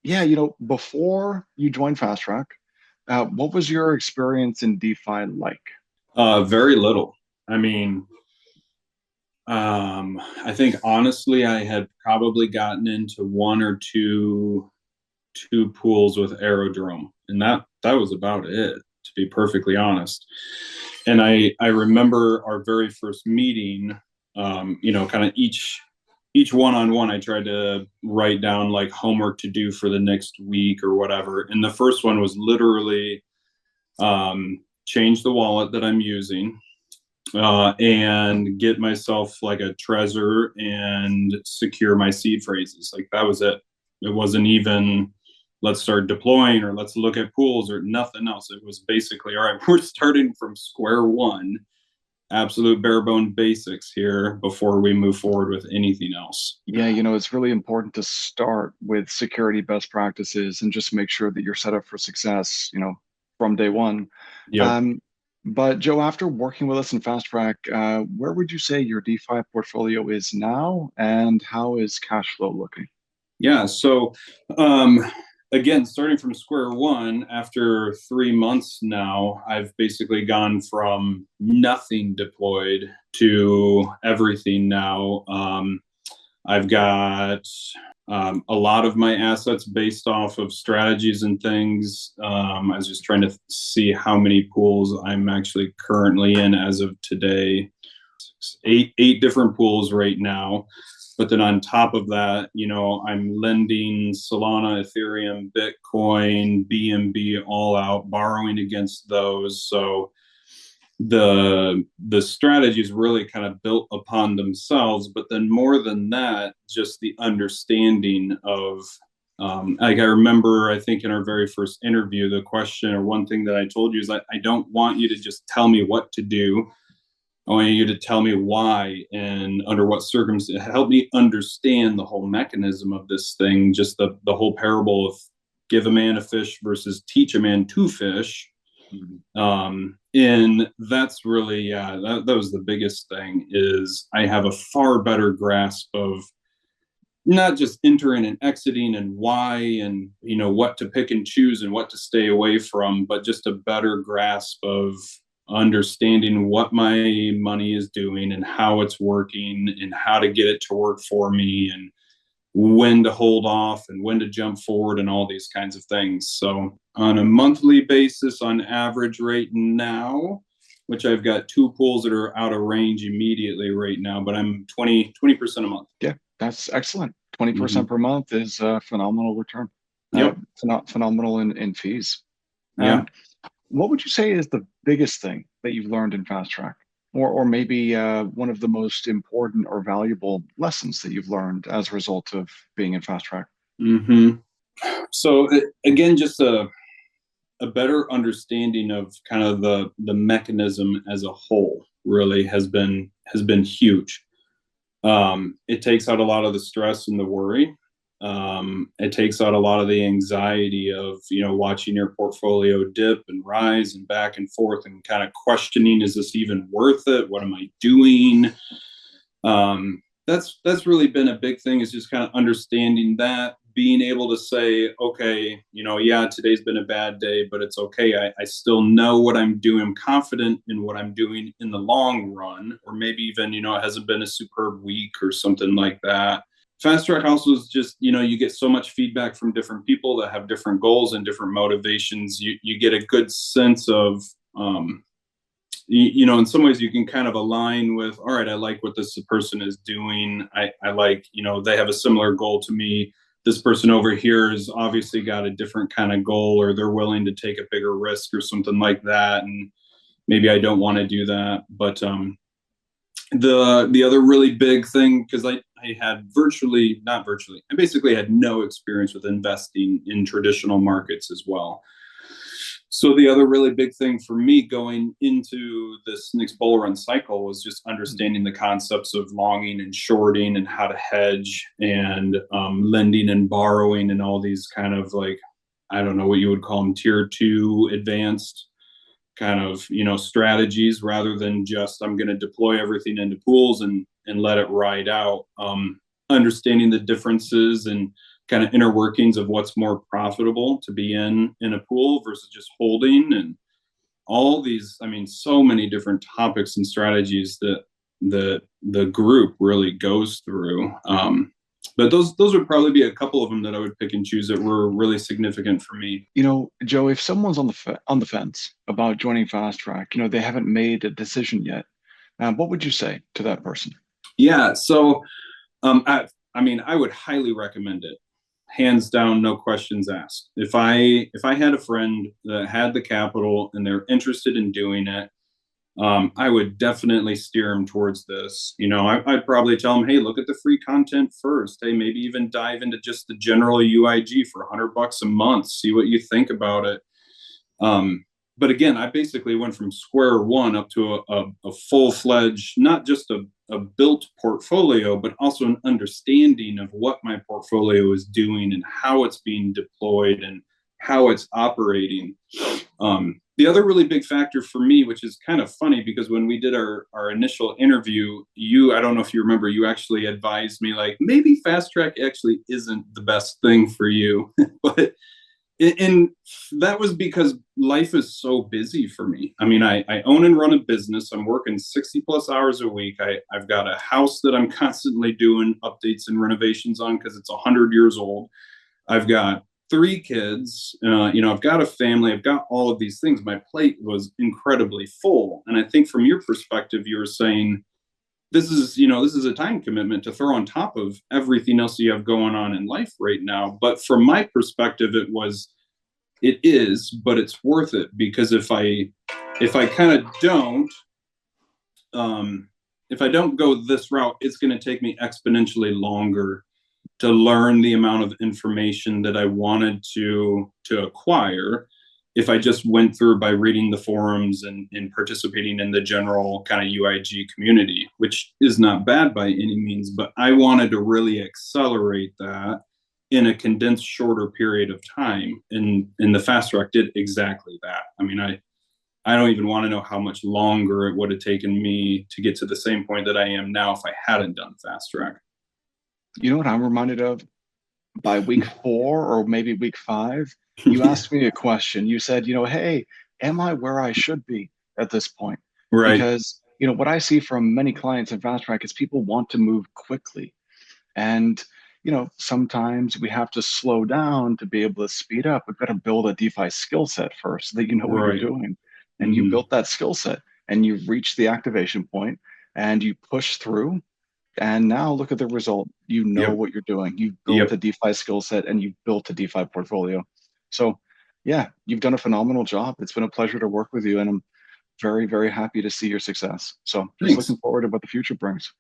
Yeah, before you joined FasTrack, what was your experience in DeFi like? Very little. I mean, I think honestly, I had probably gotten into one or two pools with Aerodrome, and that was about it, to be perfectly honest. And I remember our very first meeting. Kind of each one-on-one, I tried to write down like homework to do for the next week or whatever. And the first one was literally change the wallet that I'm using, and get myself like a treasure and secure my seed phrases. Like that was it. It wasn't even let's start deploying or let's look at pools or nothing else. It was basically, all right, we're starting from square one, absolute bare bone basics here before we move forward with anything else. Yeah, it's really important to start with security best practices and just make sure that you're set up for success, from day one. Yep. Um, but Joe, after working with us in FasTrack, where would you say your DeFi portfolio is now, and how is cash flow looking? Yeah. So, um, again, starting from square one, after 3 months now, I've basically gone from nothing deployed to everything now. I've got a lot of my assets based off of strategies and things. I was just trying to see how many pools I'm actually currently in as of today. Eight different pools right now. But then on top of that, I'm lending Solana, Ethereum, Bitcoin, BNB all out, borrowing against those. So the strategies really kind of built upon themselves. But then more than that, just the understanding of like I remember, I think in our very first interview, the question or one thing that I told you is I don't want you to just tell me what to do. I want you to tell me why and under what circumstances. Help me understand the whole mechanism of this thing, just the whole parable of give a man a fish versus teach a man to fish. And that's really, yeah, that was the biggest thing is I have a far better grasp of not just entering and exiting and why and what to pick and choose and what to stay away from, but just a better grasp of understanding what my money is doing and how it's working and how to get it to work for me and when to hold off and when to jump forward and all these kinds of things. So on a monthly basis, on average right now, which I've got two pools that are out of range immediately right now, but I'm 20% a month. Yeah, that's excellent. 20% Mm-hmm. per month is a phenomenal return. Yep. Phenomenal in fees. Yeah. Um, what would you say is the biggest thing that you've learned in FasTrack? Or maybe one of the most important or valuable lessons that you've learned as a result of being in FasTrack? Mm-hmm. So again, just a better understanding of kind of the mechanism as a whole really has been huge. It takes out a lot of the stress and the worry. It takes out a lot of the anxiety of watching your portfolio dip and rise and back and forth and kind of questioning, is this even worth it? What am I doing? That's really been a big thing, is just kind of understanding that, being able to say, okay, yeah, today's been a bad day, but it's okay. I still know what I'm doing. I'm confident in what I'm doing in the long run, or maybe even, it hasn't been a superb week or something like that. FasTrack also is just, you get so much feedback from different people that have different goals and different motivations. You get a good sense of, in some ways you can kind of align with, all right, I like what this person is doing. I like, they have a similar goal to me. This person over here has obviously got a different kind of goal, or they're willing to take a bigger risk or something like that. And maybe I don't want to do that. But the other really big thing, because I had not virtually, I basically had no experience with investing in traditional markets as well. So the other really big thing for me going into this next bull run cycle was just understanding the concepts of longing and shorting and how to hedge and lending and borrowing and all these kind of like, I don't know what you would call them, tier two advanced kind of strategies, rather than just I'm going to deploy everything into pools and let it ride out. Understanding the differences and kind of inner workings of what's more profitable to be in a pool versus just holding, and all these, I mean, so many different topics and strategies that the group really goes through. But those would probably be a couple of them that I would pick and choose that were really significant for me. Joe, if someone's on the fence about joining FasTrack, they haven't made a decision yet, what would you say to that person? Yeah, so I mean, I would highly recommend it, hands down, no questions asked. If I had a friend that had the capital and they're interested in doing it, I would definitely steer them towards this. I'd probably tell them, hey, look at the free content first. Hey, maybe even dive into just the general UIG for $100 a month. See what you think about it. But again, I basically went from square one up to a full-fledged, not just a built portfolio, but also an understanding of what my portfolio is doing and how it's being deployed and how it's operating. The other really big factor for me, which is kind of funny because when we did our initial interview, I don't know if you remember, you actually advised me like maybe FasTrack actually isn't the best thing for you. But and that was because life is so busy for me. I mean, I own and run a business. I'm working 60 plus hours a week. I've got a house that I'm constantly doing updates and renovations on because it's 100 years old. I've got 3 kids. I've got a family. I've got all of these things. My plate was incredibly full. And I think from your perspective, you were saying this is a time commitment to throw on top of everything else you have going on in life right now. But from my perspective, it is, but it's worth it because if I kind of don't, if I don't go this route, it's going to take me exponentially longer to learn the amount of information that I wanted to acquire if I just went through by reading the forums and participating in the general kind of UIG community, which is not bad by any means, but I wanted to really accelerate that in a condensed shorter period of time. And the FasTrack did exactly that. I mean, I don't even want to know how much longer it would have taken me to get to the same point that I am now if I hadn't done FasTrack. You know what I'm reminded of? By week 4 or maybe week 5, you Yeah. asked me a question. You said, hey, am I where I should be at this point? Right. Because, what I see from many clients in FasTrack is people want to move quickly. And, sometimes we have to slow down to be able to speed up. We've got to build a DeFi skill set first so that you know what you're Right. doing. And you Mm-hmm. built that skill set and you reach the activation point and you push through, and now look at the result. You know Yep. what you're doing. You've built Yep. a DeFi skill set and you've built a DeFi portfolio. So, yeah, you've done a phenomenal job. It's been a pleasure to work with you, and I'm very, very happy to see your success. So, just looking Thanks. forward to what the future brings.